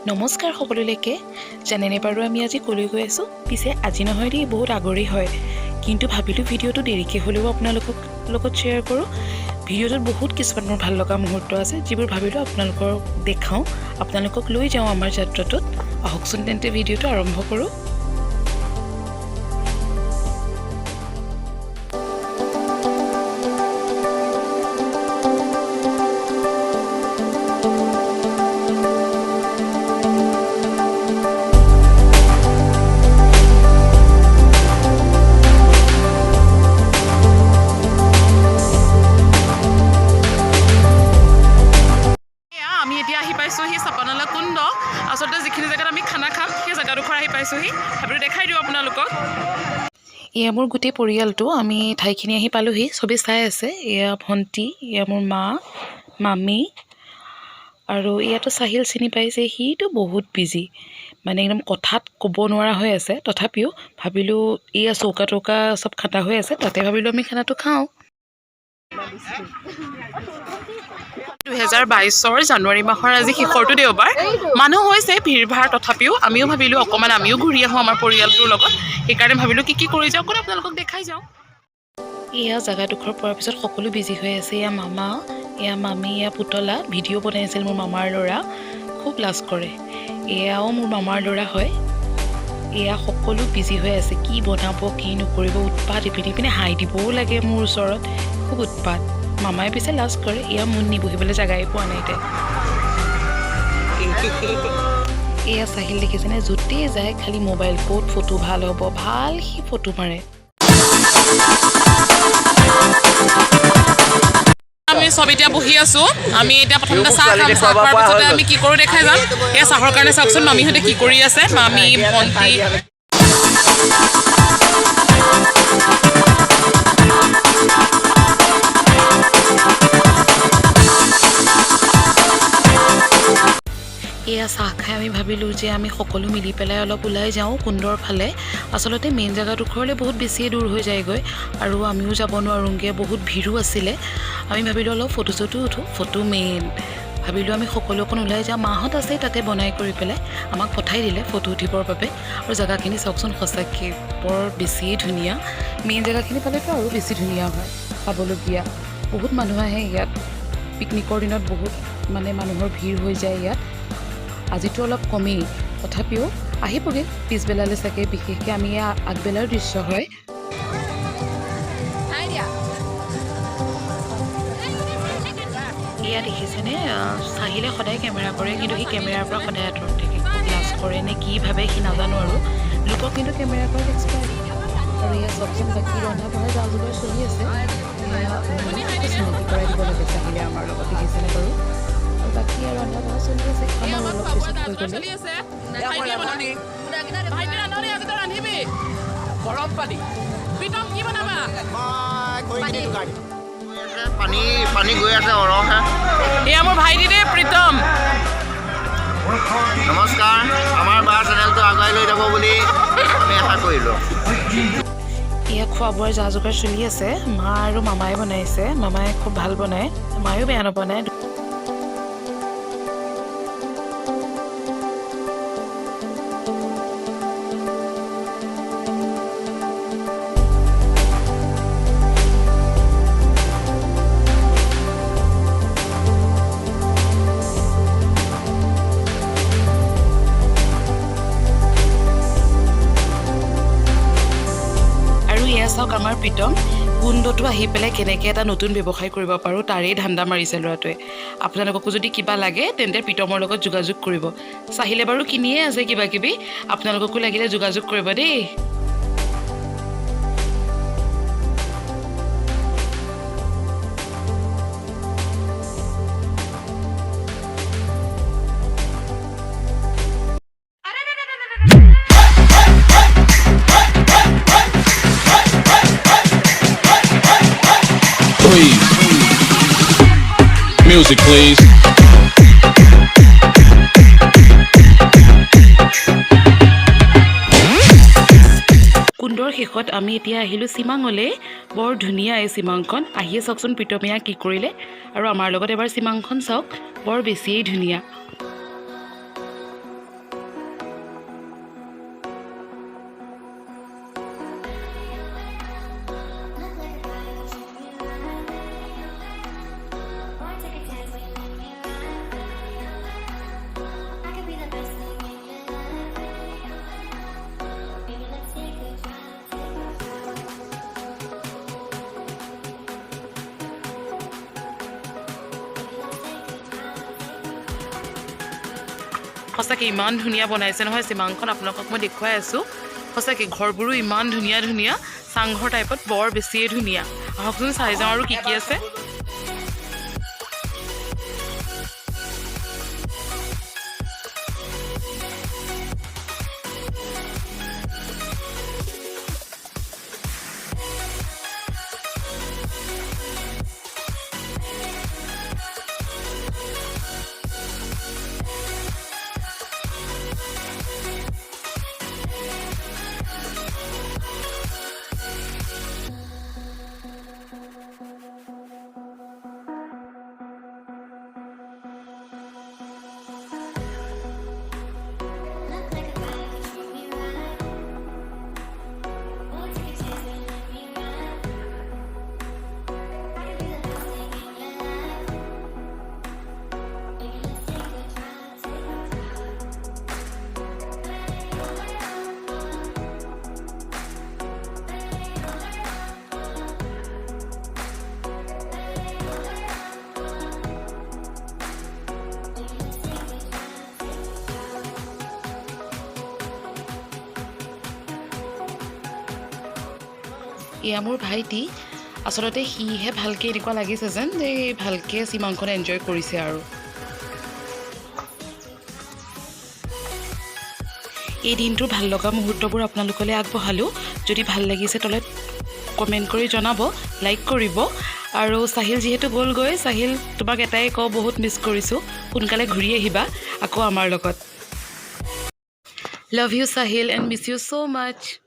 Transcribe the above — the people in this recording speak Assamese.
নমস্কাৰ সকলোলৈকে জানেনে বাৰু আমি আজি কলৈ গৈ আছোঁ পিছে আজি নহয় দেই বহুত আগৰেই হয় কিন্তু ভাবিলোঁ ভিডিঅ'টো দেৰিকৈ হ'লেও আপোনালোকক লগত শ্বেয়াৰ কৰোঁ ভিডিঅ'টোত বহুত কিছুমান মোৰ ভাল লগা মুহূৰ্ত আছে যিবোৰ ভাবিলোঁ আপোনালোকক দেখাওঁ আপোনালোকক লৈ যাওঁ আমাৰ যাত্ৰাটোত আহকচোন তেন্তে ভিডিঅ'টো আৰম্ভ কৰোঁ আচলতে যিখিনি জেগাত আমি খানা খাম সেই জেগাডোখৰ আহি পাইছোঁহি সেইবোৰ দেখাই দিওঁ আপোনালোকক এয়া মোৰ গোটেই পৰিয়ালটো আমি ঠাইখিনি আহি পালোহি চবেই চাই আছে এয়া ভণ্টি এয়া মোৰ মা মামী আৰু ইয়াতো চাহিল চিনি পাইছে সিটো বহুত বিজি মানে একদম কথাত ক'ব নোৱাৰা হৈ আছে তথাপিও ভাবিলোঁ এয়া চৌকা তৌকা চব খানা হৈ আছে তাতে ভাবিলোঁ আমি খানাটো খাওঁ 2022 জানুৱাৰী মাহৰ আজি শেষৰটো দেওবাৰ মানুহ হৈছে ভিৰ ভাৰ তথাপিও আমিও ভাবিলোঁ অকণমান আমিও ঘূৰি আহোঁ আমাৰ পৰিয়ালটোৰ লগত সেইকাৰণে ভাবিলোঁ কি কৰি যাওঁ অকণ আপোনালোকক দেখাই যাওঁ এয়া জেগাডোখৰ পোৱাৰ পিছত সকলো বিজি হৈ আছে এয়া মামা এয়া মামী এয়া পুতলা ভিডিঅ' বনাইছিল মোৰ মামাৰ ল'ৰা খুব লাজ কৰে এয়াও মোৰ মামাৰ ল'ৰা হয় এয়া সকলো বিজি হৈ আছে কি বনাব কি নকৰিব উৎপাত ইপিনে হাই দিবও লাগে মোৰ ওচৰত খুব উৎপাত মামাই পিছে লাজ কৰে এয়া মুন নি বহিবলৈ জেগাই পোৱা নাই তাই এয়া চাহিল দেখিছেনে য'তেই যায় খালি মোবাইল ক'ত ফটো ভাল হ'ব ভাল সি ফটো মাৰে আমি সব এতিয়া বহি আছোঁ আমি এতিয়া প্ৰথমতে চাহ খাম চাহ খোৱাৰ পিছতে আমি কি কৰোঁ দেখাই যাম এয়া চাহৰ কাৰণে চাওকচোন মামীহঁতে কি কৰি আছে মামী ভণ্টি এয়া চাহ খাই আমি ভাবিলোঁ যে আমি সকলো মিলি পেলাই অলপ ওলাই যাওঁ কুণ্ডৰ ফালে আচলতে মেইন জেগাডোখৰলৈ বহুত বেছিয়ে দূৰ হৈ যায়গৈ আৰু আমিও যাব নোৱাৰোঁগৈ বহুত ভিৰো আছিলে আমি ভাবিলোঁ অলপ ফটো চটো উঠোঁ ফটো মেইন ভাবিলোঁ আমি সকলো অকণ ওলাই যাওঁ মাহঁত আছে তাতে বনাই কৰি পেলাই আমাক পঠাই দিলে ফটো উঠিবৰ বাবে আৰু জেগাখিনি চাওকচোন সঁচাকৈ বৰ বেছিয়ে ধুনীয়া মেইন জেগাখিনি পালেতো আৰু বেছি ধুনীয়া হয় চাবলগীয়া বহুত মানুহ আহে ইয়াত পিকনিকৰ দিনত বহুত মানে মানুহৰ ভিৰ হৈ যায় ইয়াত আজিতো অলপ কমেই তথাপিও আহিবগৈ পিছবেলালৈ চাগে বিশেষকৈ আমি আগবেলাৰ দৃশ্য হয় এয়া দেখিছেনে চাহিলে সদায় কেমেৰা কৰে কিন্তু সি কেমেৰাৰ পৰা সদায় আঁতৰত থাকে খুব লাজ কৰে নে কি ভাবে সি নাজানো আৰু লোকক কিন্তু কেমেৰা কৰাত এক্সপাৰ্ট আৰু এয়া চবচোন বাকী ৰন্ধা বঢ়া যা যোগাৰ চলি আছে চিনাকি কৰাই দিব লাগে চাহিলে আমাৰ লগত দেখিছেনে বাৰু বাকী আৰু ৰন্ধা বঢ়া চলি আছে আমাৰ অলপ পিছত হৈ গ'লে পানী গৈ আছে অৰহে এয়া মোৰ ভাইটি দেই প্ৰীতম নমস্কাৰ আমাৰ বাৰ চেনেলটো আগুৱাই লৈ যাব বুলি আমি আশা কৰিলোঁ এয়া খোৱা বোৱাৰ যা যোগাৰ চলি আছে মা আৰু মামাই বনাইছে মামাই খুব ভাল বনায় মায়েও বেয়া নবনায় চাওক আমাৰ প্ৰীতম কুণ্ডটো আহি পেলাই কেনেকৈ এটা নতুন ব্যৱসায় কৰিব পাৰোঁ তাৰেই ধান্দা মাৰিছে ল'ৰাটোৱে আপোনালোককো যদি কিবা লাগে তেন্তে প্ৰীতমৰ লগত যোগাযোগ কৰিব চাহিলে বাৰু কিনিয়ে আছে কিবা কিবি আপোনালোককো লাগিলে যোগাযোগ কৰিব দেই Music, please. কুণ্ডৰ শেষত আমি এতিয়া আহিলোঁ চিমাঙলৈ বৰ ধুনীয়া এই চিমাংখন আহিয়ে চাওকচোন প্ৰীতমিয়া কি কৰিলে আৰু আমাৰ লগত এবাৰ চিমাংখন চাওক বৰ বেছিয়েই ধুনীয়া সঁচাকৈ ইমান ধুনীয়া বনাইছে নহয় চিমাংখন, আপোনালোকক মই দেখুৱাই আছোঁ। সঁচাকৈ ঘৰবোৰো ইমান ধুনীয়া ধুনীয়া, চাংঘৰ টাইপত বৰ বেছিয়ে ধুনীয়া। আহকচোন চাই যাওঁ আৰু কি কি আছে। এয়া মোৰ ভাইটি, আচলতে সিহে ভালকৈ এনেকুৱা লাগিছে যেন যে ভালকৈ চিমাংখন এনজয় কৰিছে আৰু। এই দিনটোৰ ভাল লগা মুহূৰ্তবোৰ আপোনালোকলৈ আগবঢ়ালোঁ। যদি ভাল লাগিছে তলত কমেণ্ট কৰি জনাব, লাইক কৰিব। আৰু চাহিল যিহেতু গ'লগৈ, চাহিল তোমাক এটাই কওঁ, বহুত মিছ কৰিছোঁ। সোনকালে ঘূৰি আহিবা আকৌ আমাৰ লগত। Love you Sahil and miss you so' much.